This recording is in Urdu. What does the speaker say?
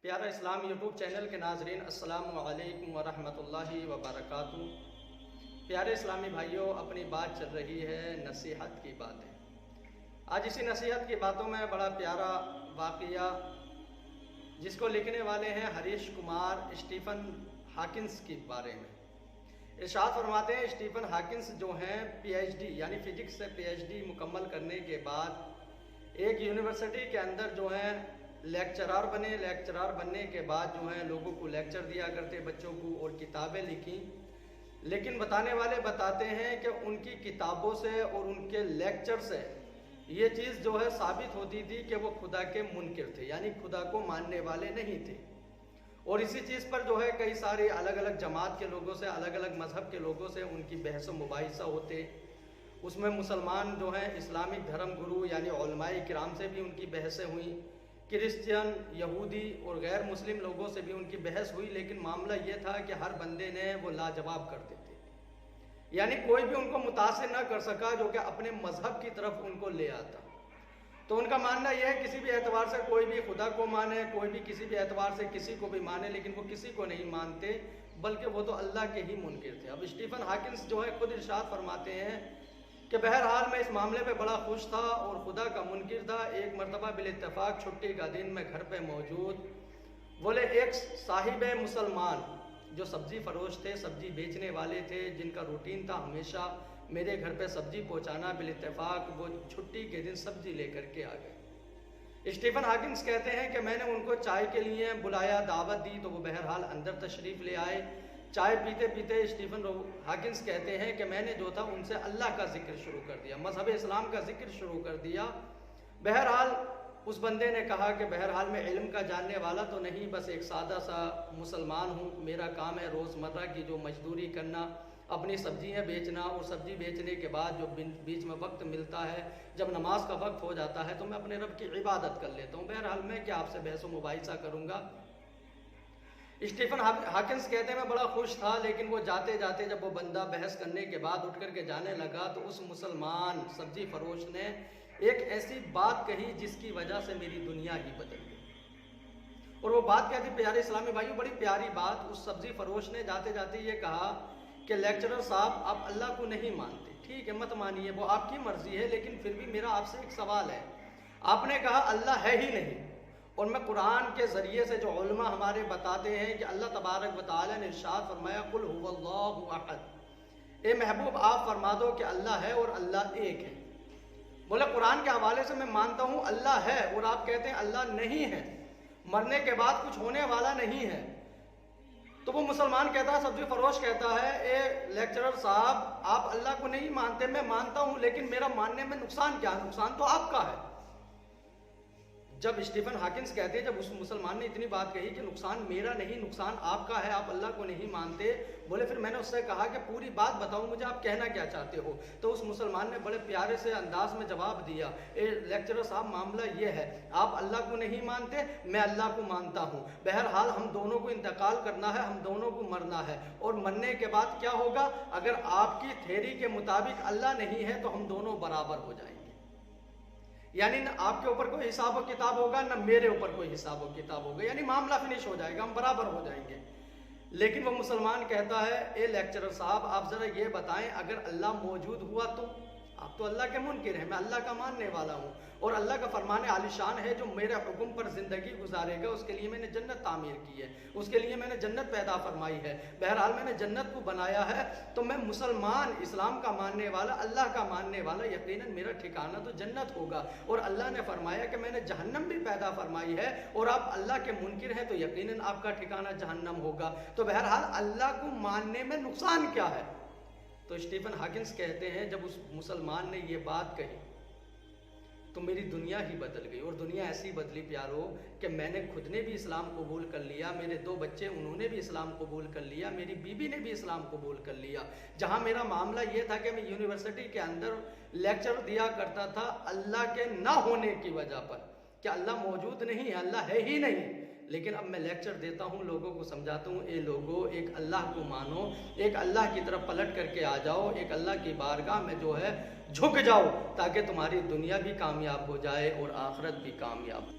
پیارا اسلام یوٹیوب چینل کے ناظرین، السلام علیکم ورحمۃ اللہ وبرکاتہ۔ پیارے اسلامی بھائیوں، اپنی بات چل رہی ہے نصیحت کی باتیں۔ آج اسی نصیحت کی باتوں میں بڑا پیارا واقعہ جس کو لکھنے والے ہیں ہریش کمار اسٹیفن ہاکنس کے بارے میں۔ ارشاد فرماتے ہیں اسٹیفن ہاکنس جو ہیں پی ایچ ڈی یعنی فزکس سے پی ایچ ڈی مکمل کرنے کے بعد ایک یونیورسٹی کے اندر جو ہیں لیکچرار بنے۔ لیکچرار بننے کے بعد جو ہیں لوگوں کو لیکچر دیا کرتے، بچوں کو، اور کتابیں لکھیں۔ لیکن بتانے والے بتاتے ہیں کہ ان کی کتابوں سے اور ان کے لیکچر سے یہ چیز جو ہے ثابت ہوتی تھی کہ وہ خدا کے منکر تھے، یعنی خدا کو ماننے والے نہیں تھے۔ اور اسی چیز پر جو ہے کئی سارے الگ الگ جماعت کے لوگوں سے، الگ الگ مذہب کے لوگوں سے ان کی بحث و مباحثہ ہوتے۔ اس میں مسلمان جو ہیں اسلامک دھرم گرو یعنی علماء کرام سے بھی ان کی بحثیں ہوئیں، کرسچین، یہودی اور غیر مسلم لوگوں سے بھی ان کی بحث ہوئی۔ لیکن معاملہ یہ تھا کہ ہر بندے نے وہ لاجواب کر دیتے، یعنی کوئی بھی ان کو متاثر نہ کر سکا جو کہ اپنے مذہب کی طرف ان کو لے آتا۔ تو ان کا ماننا یہ ہے کسی بھی اعتبار سے کوئی بھی خدا کو مانے، کوئی بھی کسی بھی اعتبار سے کسی کو بھی مانے، لیکن وہ کسی کو نہیں مانتے بلکہ وہ تو اللہ کے ہی منکر تھے۔ اب اسٹیفن ہاکنس جو ہے خود ارشاد فرماتے ہیں کہ بہرحال میں اس معاملے پہ بڑا خوش تھا اور خدا کا منکر تھا۔ ایک مرتبہ بالاتفاق چھٹی کا دن میں گھر پہ موجود، بولے ایک صاحب مسلمان جو سبزی فروش تھے، سبزی بیچنے والے تھے، جن کا روٹین تھا ہمیشہ میرے گھر پہ سبزی پہنچانا، بالاتفاق وہ چھٹی کے دن سبزی لے کر کے آ گئے۔ اسٹیفن ہاکنس کہتے ہیں کہ میں نے ان کو چائے کے لیے بلایا، دعوت دی، تو وہ بہرحال اندر تشریف لے آئے۔ چائے پیتے پیتے اسٹیفن ہاکنس کہتے ہیں کہ میں نے جو تھا ان سے اللہ کا ذکر شروع کر دیا، مذہب اسلام کا ذکر شروع کر دیا۔ بہرحال اس بندے نے کہا کہ بہرحال میں علم کا جاننے والا تو نہیں، بس ایک سادہ سا مسلمان ہوں، میرا کام ہے روزمرہ کی جو مزدوری کرنا، اپنی سبزیاں بیچنا، اور سبزی بیچنے کے بعد جو بیچ میں وقت ملتا ہے، جب نماز کا وقت ہو جاتا ہے تو میں اپنے رب کی عبادت کر لیتا ہوں۔ بہرحال میں کیا آپ سے بحث و مباحثہ کروں گا۔ اسٹیفن ہاکنس کہتے ہیں میں بڑا خوش تھا، لیکن وہ جاتے جاتے جب وہ بندہ بحث کرنے کے بعد اٹھ کر کے جانے لگا تو اس مسلمان سبزی فروش نے ایک ایسی بات کہی جس کی وجہ سے میری دنیا ہی بدل گئی۔ اور وہ بات کیا تھی پیارے اسلامی بھائیوں؟ بڑی پیاری بات۔ اس سبزی فروش نے جاتے جاتے یہ کہا کہ لیکچرر صاحب آپ اللہ کو نہیں مانتے، ٹھیک ہے مت مانیے، وہ آپ کی مرضی ہے، لیکن پھر بھی میرا آپ سے ایک سوال ہے۔ آپ نے کہا اللہ ہے ہی نہیں، اور میں قرآن کے ذریعے سے جو علماء ہمارے بتاتے ہیں کہ اللہ تبارک و تعالیٰ نے ارشاد فرمایا قل هو اللہ احد، اے محبوب آپ فرما دو کہ اللہ ہے اور اللہ ایک ہے۔ بولے قرآن کے حوالے سے میں مانتا ہوں اللہ ہے، اور آپ کہتے ہیں اللہ نہیں ہے، مرنے کے بعد کچھ ہونے والا نہیں ہے۔ تو وہ مسلمان کہتا ہے، سبزی فروش کہتا ہے اے لیکچرر صاحب آپ اللہ کو نہیں مانتے، میں مانتا ہوں، لیکن میرا ماننے میں نقصان کیا ہے؟ نقصان تو آپ کا ہے۔ جب اسٹیفن ہاکنس کہتے ہیں جب اس مسلمان نے اتنی بات کہی کہ نقصان میرا نہیں نقصان آپ کا ہے، آپ اللہ کو نہیں مانتے، بولے پھر میں نے اس سے کہا کہ پوری بات بتاؤ مجھے، آپ کہنا کیا چاہتے ہو؟ تو اس مسلمان نے بڑے پیارے سے انداز میں جواب دیا، اے لیکچرر صاحب معاملہ یہ ہے، آپ اللہ کو نہیں مانتے، میں اللہ کو مانتا ہوں، بہرحال ہم دونوں کو انتقال کرنا ہے، ہم دونوں کو مرنا ہے، اور مرنے کے بعد کیا ہوگا؟ اگر آپ کی تھیری کے مطابق اللہ نہیں ہے تو ہم دونوں برابر ہو جائیں گے، یعنی نہ آپ کے اوپر کوئی حساب و کتاب ہوگا نہ میرے اوپر کوئی حساب و کتاب ہوگا، یعنی معاملہ فنش ہو جائے گا، ہم برابر ہو جائیں گے۔ لیکن وہ مسلمان کہتا ہے اے لیکچرر صاحب آپ ذرا یہ بتائیں اگر اللہ موجود ہوا تو؟ آپ تو اللہ کے منکر ہیں، میں اللہ کا ماننے والا ہوں، اور اللہ کا فرمان عالی شان ہے جو میرے حکم پر زندگی گزارے گا اس کے لیے میں نے جنت تعمیر کی ہے، اس کے لیے میں نے جنت پیدا فرمائی ہے، بہرحال میں نے جنت کو بنایا ہے، تو میں مسلمان، اسلام کا ماننے والا، اللہ کا ماننے والا، یقیناً میرا ٹھکانہ تو جنت ہوگا، اور اللہ نے فرمایا کہ میں نے جہنم بھی پیدا فرمائی ہے، اور آپ اللہ کے منکر ہیں تو یقیناً آپ کا ٹھکانہ جہنم ہوگا، تو بہرحال اللہ کو ماننے میں نقصان کیا ہے؟ تو اسٹیفن ہاکنس کہتے ہیں جب اس مسلمان نے یہ بات کہی تو میری دنیا ہی بدل گئی، اور دنیا ایسی بدلی پیارو کہ میں نے خود نے بھی اسلام قبول کر لیا، میرے 2 بچے انہوں نے بھی اسلام قبول کر لیا، میری بیوی نے بھی اسلام قبول کر لیا۔ جہاں میرا معاملہ یہ تھا کہ میں یونیورسٹی کے اندر لیکچر دیا کرتا تھا اللہ کے نہ ہونے کی وجہ پر کہ اللہ موجود نہیں ہے، اللہ ہے ہی نہیں، لیکن اب میں لیکچر دیتا ہوں، لوگوں کو سمجھاتا ہوں اے لوگوں ایک اللہ کو مانو، ایک اللہ کی طرف پلٹ کر کے آ جاؤ، ایک اللہ کی بارگاہ میں جو ہے جھک جاؤ، تاکہ تمہاری دنیا بھی کامیاب ہو جائے اور آخرت بھی کامیاب ہو۔